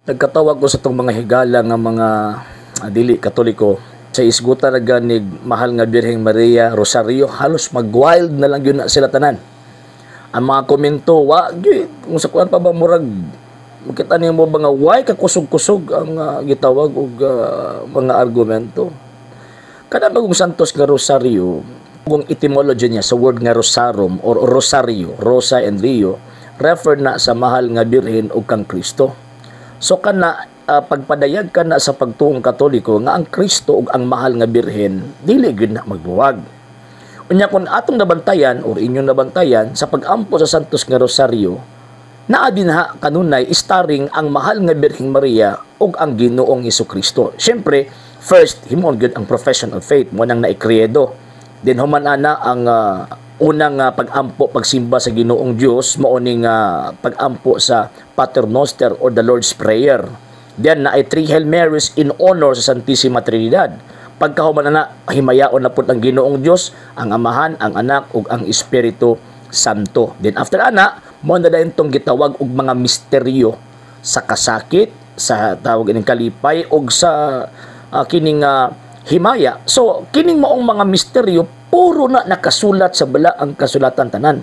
Nagkatawag ko sa itong mga higala nga mga dili katoliko sa isgutan na ganig mahal nga Birheng Maria Rosario, halos mag-wild na lang yun na sila tanan. Ang mga komento, kung sa kuan pa ba murag, makita niyo mo ba nga, why kakusog-kusog ang gitawag og mga argumento. Kada bagong Santos nga Rosario, kung etymology niya sa word nga Rosarum or Rosario, Rosa and Rio, refer na sa mahal nga Birhen o kang Kristo. So kana pagpadayag ka na sa pagtuong Katoliko nga ang Kristo ug ang mahal nga Birhen dili gyud na magbuwag. Unya kun atong nabantayan or inyong nabantayan sa pag-ampo sa Santos nga Rosario, naa dinha kanunay starring ang mahal nga Birheng Maria ug ang Ginoong Hesukristo. Syempre, first himon gyud ang profession of faith mo nang naikredo. Then human ana ang unang pag-ampo, pagsimba sa Ginoong Diyos, mauning pag-ampo sa Paternoster or the Lord's Prayer. Then na ay 3 Hail Marys in honor sa Santissima Trinidad. Pagkahuman na himayaon na po ang Ginoong Diyos, ang Amahan, ang Anak, ug ang Espiritu Santo. Then after ana, mo na dayon tong gitawag og mga misteryo sa kasakit, sa tawag ining kalipay, ug sa kining himaya. So kining maong mga misteryo puro na nakasulat sa balaang kasulatan tanan.